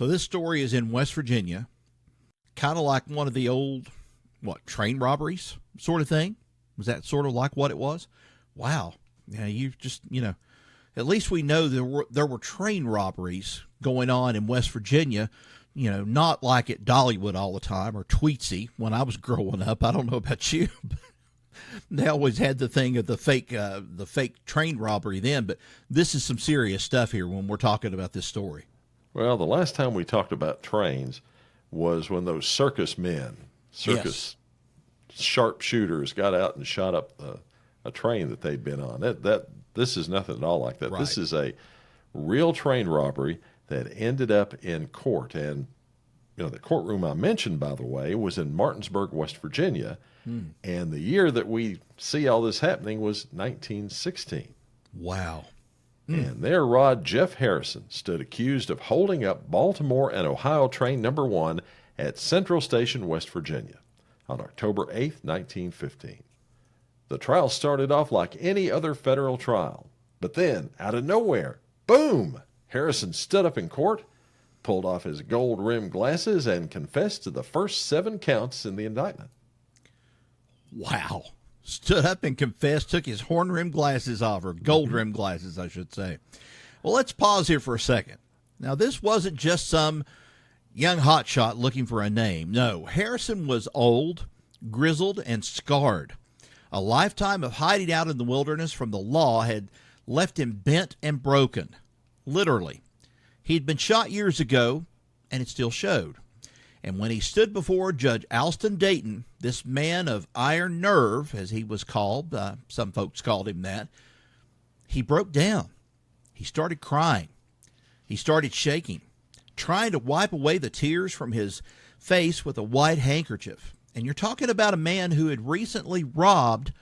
So this story is in West Virginia, kind of like one of the old, train robberies sort of thing. Was that sort of like what it was? Wow. Yeah, at least we know there were train robberies going on in West Virginia, not like at Dollywood all the time or Tweetsy when I was growing up. I don't know about you, but they always had the thing of the fake train robbery then, but this is some serious stuff here when we're talking about this story. Well, the last time we talked about trains was when those circus sharpshooters got out and shot up a train that they'd been on. This is nothing at all like that. Right. This is a real train robbery that ended up in court. And, the courtroom I mentioned, by the way, was in Martinsburg, West Virginia. And the year that we see all this happening was 1916. Wow. And there, Rod, Jeff Harrison stood accused of holding up Baltimore and Ohio train number 1 at Central Station, West Virginia on October 8th, 1915. The trial started off like any other federal trial. But then, out of nowhere, boom! Harrison stood up in court, pulled off his gold-rimmed glasses, and confessed to the first 7 counts in the indictment. Wow. Stood up and confessed, took his horn-rimmed glasses off, or gold-rimmed glasses, I should say. Well, let's pause here for a second. Now, this wasn't just some young hotshot looking for a name. No, Harrison was old, grizzled, and scarred. A lifetime of hiding out in the wilderness from the law had left him bent and broken. Literally. He'd been shot years ago, and it still showed. And when he stood before Judge Alston Dayton, this man of iron nerve, as he was called, some folks called him that, he broke down. He started crying. He started shaking, trying to wipe away the tears from his face with a white handkerchief. And you're talking about a man who had recently robbed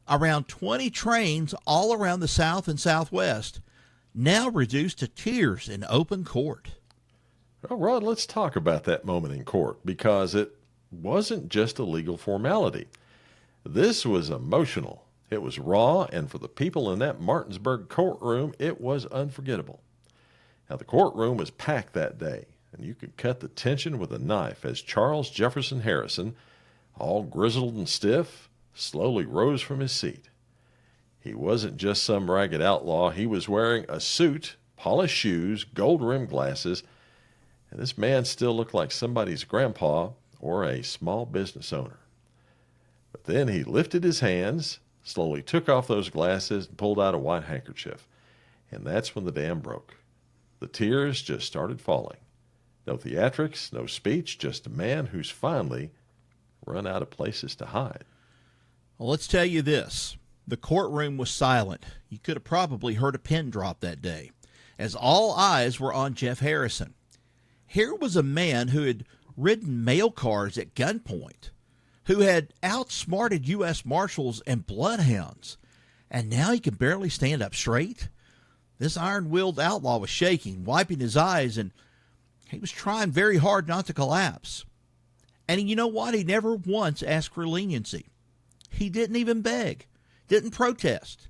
around 20 trains all around the South and Southwest, now reduced to tears in open court. Well, Rod, let's talk about that moment in court, because it wasn't just a legal formality. This was emotional. It was raw, and for the people in that Martinsburg courtroom, it was unforgettable. Now, the courtroom was packed that day, and you could cut the tension with a knife as Charles Jefferson Harrison, all grizzled and stiff, slowly rose from his seat. He wasn't just some ragged outlaw. He was wearing a suit, polished shoes, gold-rimmed glasses, and this man still looked like somebody's grandpa or a small business owner. But then he lifted his hands, slowly took off those glasses, and pulled out a white handkerchief. And that's when the dam broke. The tears just started falling. No theatrics, no speech, just a man who's finally run out of places to hide. Well, let's tell you this. The courtroom was silent. You could have probably heard a pin drop that day, as all eyes were on Jeff Harrison. Here was a man who had ridden mail cars at gunpoint, who had outsmarted U.S. Marshals and bloodhounds, and now he could barely stand up straight. This iron-willed outlaw was shaking, wiping his eyes, and he was trying very hard not to collapse. And you know what? He never once asked for leniency. He didn't even beg, didn't protest.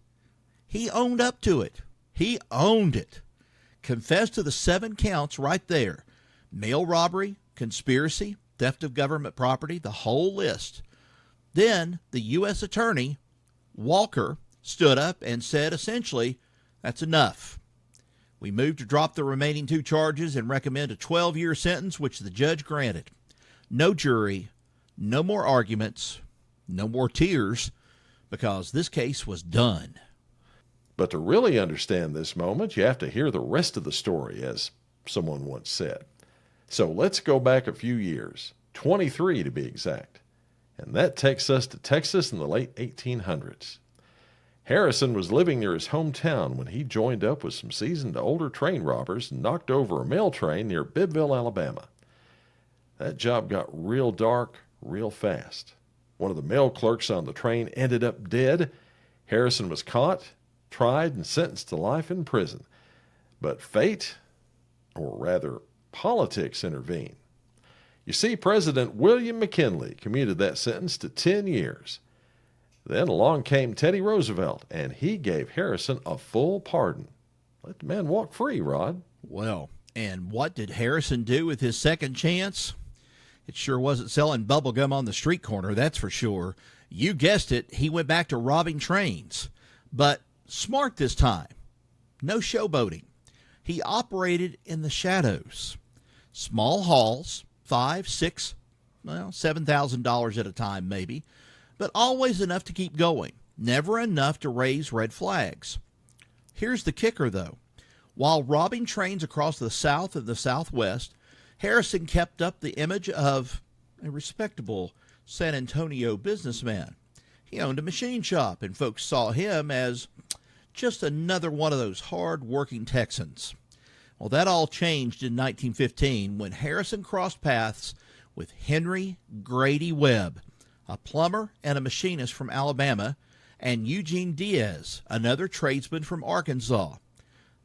He owned up to it. He owned it. Confessed to the 7 counts right there. Mail robbery, conspiracy, theft of government property, the whole list. Then the U.S. Attorney, Walker, stood up and said essentially, that's enough. We move to drop the remaining 2 charges and recommend a 12-year sentence, which the judge granted. No jury, no more arguments, no more tears, because this case was done. But to really understand this moment, you have to hear the rest of the story, as someone once said. So let's go back a few years, 23 to be exact. And that takes us to Texas in the late 1800s. Harrison was living near his hometown when he joined up with some seasoned older train robbers and knocked over a mail train near Bibbville, Alabama. That job got real dark real fast. One of the mail clerks on the train ended up dead. Harrison was caught, tried, and sentenced to life in prison. But fate, or rather politics, intervened. You see, President William McKinley commuted that sentence to 10 years. Then along came Teddy Roosevelt, and he gave Harrison a full pardon. Let the man walk free, Rod. Well, And what did Harrison do with his second chance? It sure wasn't selling bubblegum on the street corner, that's for sure. You guessed it, he went back to robbing trains. But smart this time. No showboating. He operated in the shadows. Small hauls, $5,000, $6,000, well, $7,000 at a time maybe, but always enough to keep going. Never enough to raise red flags. Here's the kicker, though. While robbing trains across the South and the Southwest, Harrison kept up the image of a respectable San Antonio businessman. He owned a machine shop, and folks saw him as just another one of those hard-working Texans. Well, that all changed in 1915 when Harrison crossed paths with Henry Grady Webb, a plumber and a machinist from Alabama, and Eugene Diaz, another tradesman from Arkansas.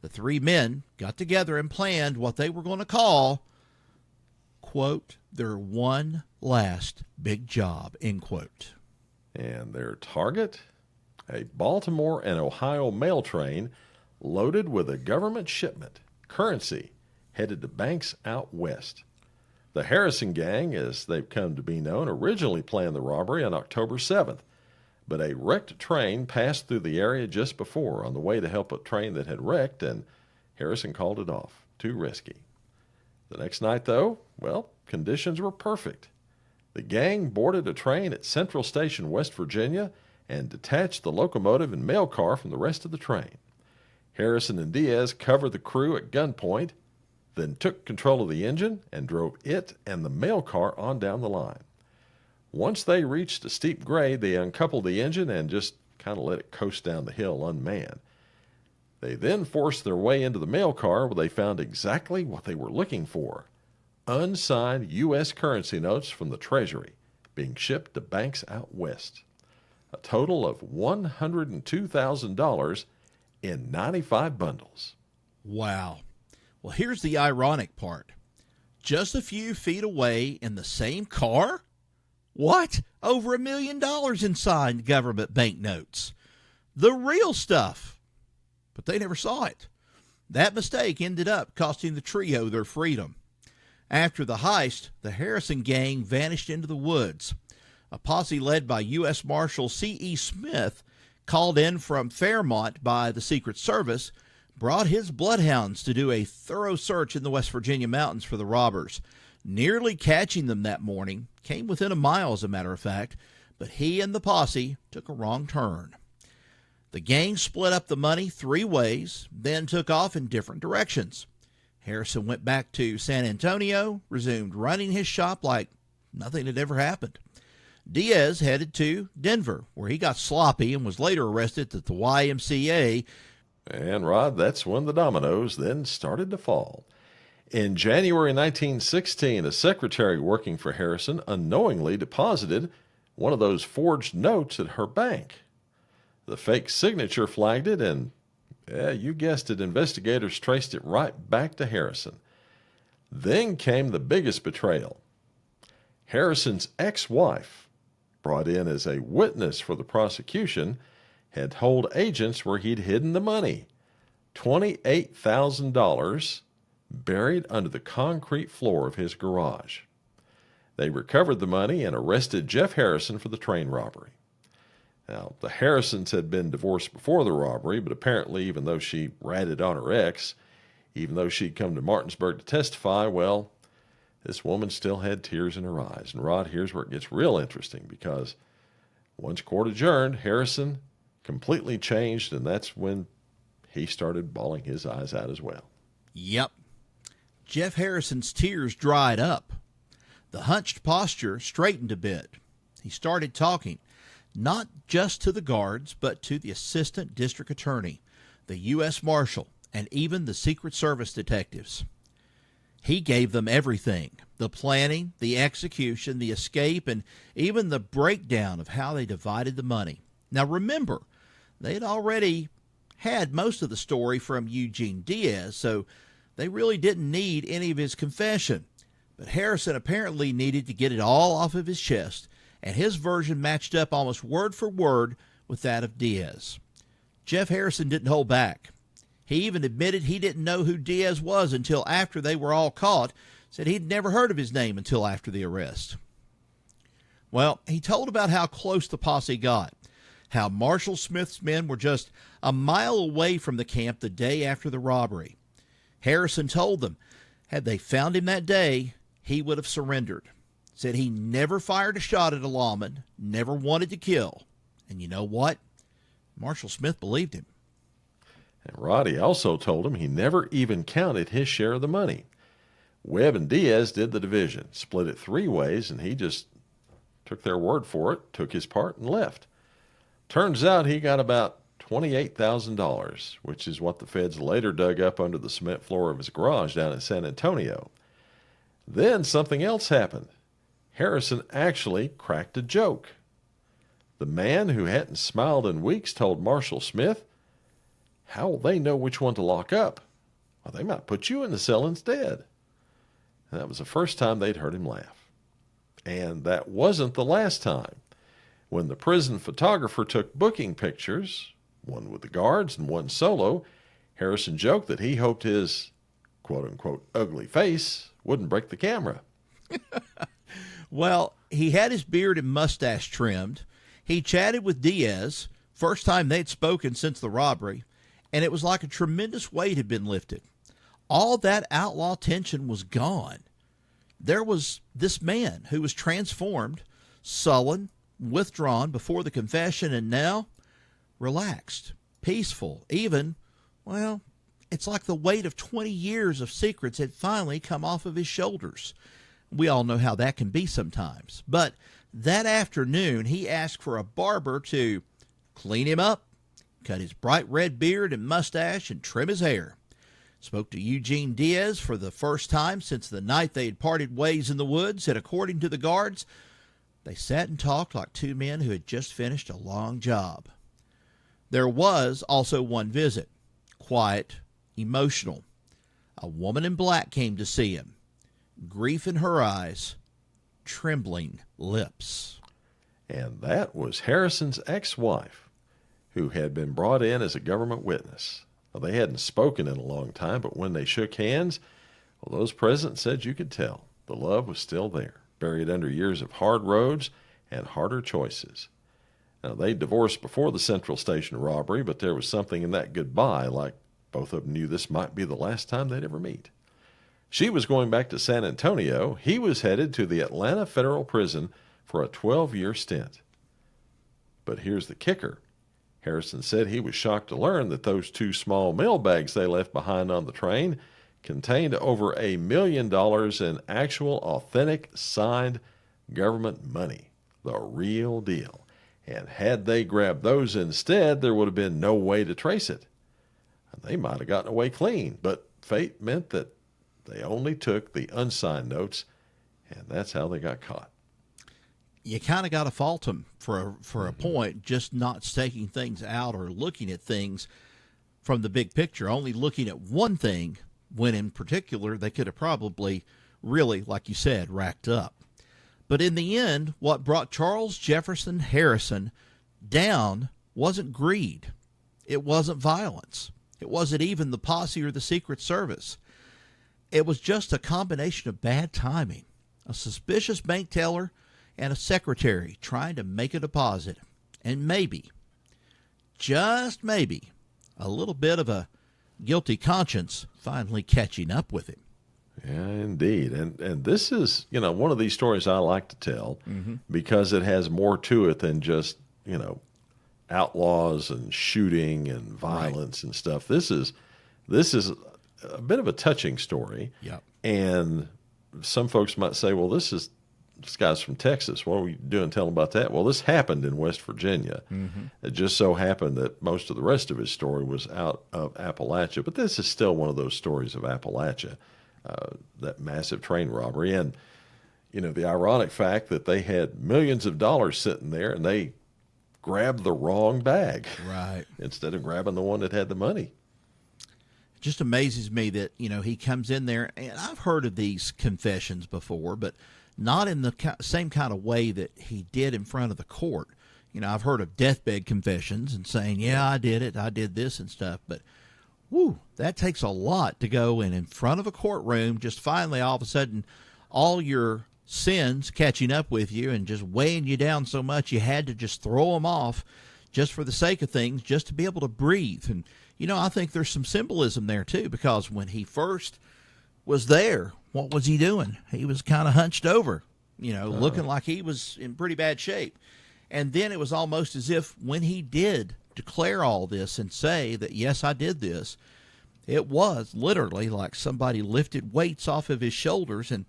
The three men got together and planned what they were going to call, quote, their one last big job, end quote. And their target? A Baltimore and Ohio mail train loaded with a government shipment, currency, headed to banks out west. The Harrison gang, as they've come to be known, originally planned the robbery on October 7th, but a wrecked train passed through the area just before on the way to help a train that had wrecked, and Harrison called it off. Too risky. The next night, though, well, conditions were perfect. The gang boarded a train at Central Station, West Virginia, and detached the locomotive and mail car from the rest of the train. Harrison and Diaz covered the crew at gunpoint, then took control of the engine and drove it and the mail car on down the line. Once they reached a steep grade, they uncoupled the engine and just kind of let it coast down the hill unmanned. They then forced their way into the mail car where they found exactly what they were looking for: unsigned U.S. currency notes from the Treasury being shipped to banks out west. A total of $102,000 in 95 bundles. Wow. Well, here's the ironic part. Just a few feet away in the same car? What? Over $1 million in signed government banknotes. The real stuff. But they never saw it. That mistake ended up costing the trio their freedom. After the heist, the Harrison gang vanished into the woods. A posse led by U.S. Marshal C.E. Smith, called in from Fairmont by the Secret Service, brought his bloodhounds to do a thorough search in the West Virginia mountains for the robbers. Nearly catching them that morning, came within a mile as a matter of fact, but he and the posse took a wrong turn. The gang split up the money 3 ways, then took off in different directions. Harrison went back to San Antonio, resumed running his shop like nothing had ever happened. Diaz headed to Denver, where he got sloppy and was later arrested at the YMCA. And, Rod, that's when the dominoes then started to fall. In January 1916, a secretary working for Harrison unknowingly deposited one of those forged notes at her bank. The fake signature flagged it, and, you guessed it, investigators traced it right back to Harrison. Then came the biggest betrayal. Harrison's ex-wife, brought in as a witness for the prosecution, had told agents where he'd hidden the money, $28,000 buried under the concrete floor of his garage. They recovered the money and arrested Jeff Harrison for the train robbery. Now, the Harrisons had been divorced before the robbery, but apparently, even though she ratted on her ex, even though she'd come to Martinsburg to testify, well, this woman still had tears in her eyes. And Rod, here's where it gets real interesting, because once court adjourned, Harrison completely changed, and that's when he started bawling his eyes out as well. Yep. Jeff Harrison's tears dried up. The hunched posture straightened a bit. He started talking, not just to the guards, but to the assistant district attorney, the U.S. Marshal, and even the Secret Service detectives. He gave them everything: the planning, the execution, the escape, and even the breakdown of how they divided the money. Now remember, they'd already had most of the story from Eugene Diaz, so they really didn't need any of his confession. But Harrison apparently needed to get it all off of his chest, and his version matched up almost word for word with that of Diaz. Jeff Harrison didn't hold back. He even admitted he didn't know who Diaz was until after they were all caught, said he'd never heard of his name until after the arrest. Well, he told about how close the posse got, how Marshal Smith's men were just a mile away from the camp the day after the robbery. Harrison told them, had they found him that day, he would have surrendered. Said he never fired a shot at a lawman, never wanted to kill. And you know what? Marshal Smith believed him. And Roddy also told him he never even counted his share of the money. Webb and Diaz did the division, split it 3 ways, and he just took their word for it, took his part, and left. Turns out he got about $28,000, which is what the feds later dug up under the cement floor of his garage down in San Antonio. Then something else happened. Harrison actually cracked a joke. The man who hadn't smiled in weeks told Marshal Smith, "How will they know which one to lock up? Well, they might put you in the cell instead." And that was the first time they'd heard him laugh. And that wasn't the last time. When the prison photographer took booking pictures, one with the guards and one solo, Harrison joked that he hoped his quote-unquote ugly face wouldn't break the camera. Well, he had his beard and mustache trimmed. He chatted with Diaz, first time they'd spoken since the robbery, and it was like a tremendous weight had been lifted. All that outlaw tension was gone. There was this man who was transformed, sullen, withdrawn before the confession, and now relaxed, peaceful, even, well, it's like the weight of 20 years of secrets had finally come off of his shoulders. We all know how that can be sometimes. But that afternoon, he asked for a barber to clean him up, cut his bright red beard and mustache, and trim his hair. Spoke to Eugene Diaz for the first time since the night they had parted ways in the woods, and according to the guards, they sat and talked like two men who had just finished a long job. There was also one visit, quiet, emotional. A woman in black came to see him, grief in her eyes, trembling lips. And that was Harrison's ex-wife, who had been brought in as a government witness. Well, they hadn't spoken in a long time, but when they shook hands, well, those present said you could tell the love was still there, buried under years of hard roads and harder choices. Now, they divorced before the Central Station robbery, but there was something in that goodbye, like both of them knew this might be the last time they'd ever meet. She was going back to San Antonio. He was headed to the Atlanta Federal Prison for a 12-year stint. But here's the kicker. Harrison said he was shocked to learn that those 2 small mail bags they left behind on the train contained over $1 million in actual, authentic, signed government money. The real deal. And had they grabbed those instead, there would have been no way to trace it. They might have gotten away clean, but fate meant that they only took the unsigned notes, and that's how they got caught. You kind of got to fault them for a point, just not staking things out or looking at things from the big picture, only looking at one thing when in particular they could have probably really, like you said, racked up. But in the end, what brought Charles Jefferson Harrison down wasn't greed. It wasn't violence. It wasn't even the posse or the Secret Service. It was just a combination of bad timing, a suspicious bank teller, and a secretary trying to make a deposit, and maybe, just maybe, a little bit of a guilty conscience finally catching up with him. Yeah, indeed. And this is, one of these stories I like to tell because it has more to it than just, outlaws and shooting and violence and stuff. This is a bit of a touching story. Yep. And some folks might say, well, this guy's from Texas. What are we doing telling about that? Well, this happened in West Virginia. It just so happened that most of the rest of his story was out of Appalachia. But this is still one of those stories of Appalachia, that massive train robbery. And, the ironic fact that they had millions of dollars sitting there and they grabbed the wrong bag. Right. Instead of grabbing the one that had the money. It just amazes me that, he comes in there, and I've heard of these confessions before, but not in the same kind of way that he did in front of the court. I've heard of deathbed confessions and saying, yeah, I did it, I did this and stuff, but Whew, that takes a lot to go in front of a courtroom, just finally all of a sudden all your sins catching up with you and just weighing you down so much you had to just throw them off just for the sake of things, just to be able to breathe. And, I think there's some symbolism there too, because when he first was there, what was he doing? He was kind of hunched over, looking like he was in pretty bad shape. And then it was almost as if when he did declare all this and say that, yes, I did this, it was literally like somebody lifted weights off of his shoulders, and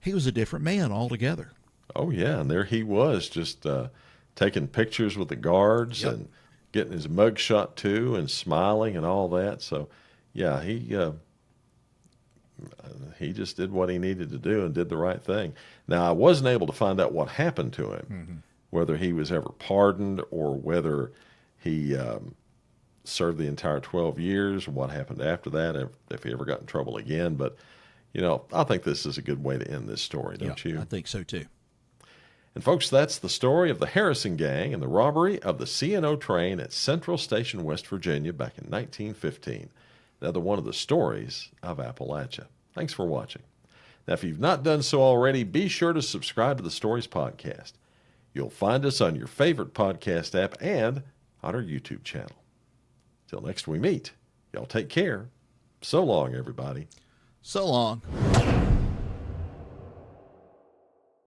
he was a different man altogether. Oh, yeah, and there he was, just taking pictures with the guards and getting his mug shot too, and smiling and all that. So, yeah, he just did what he needed to do and did the right thing. Now, I wasn't able to find out what happened to him, whether he was ever pardoned or whether he served the entire 12 years, what happened after that, if he ever got in trouble again. But, I think this is a good way to end this story, don't you? I think so too. And folks, that's the story of the Harrison gang and the robbery of the C&O train at Central Station, West Virginia back in 1915. Another one of the stories of Appalachia. Thanks for watching. Now, if you've not done so already, be sure to subscribe to the Stories Podcast. You'll find us on your favorite podcast app and on our YouTube channel. Till next we meet, y'all take care. So long, everybody. So long.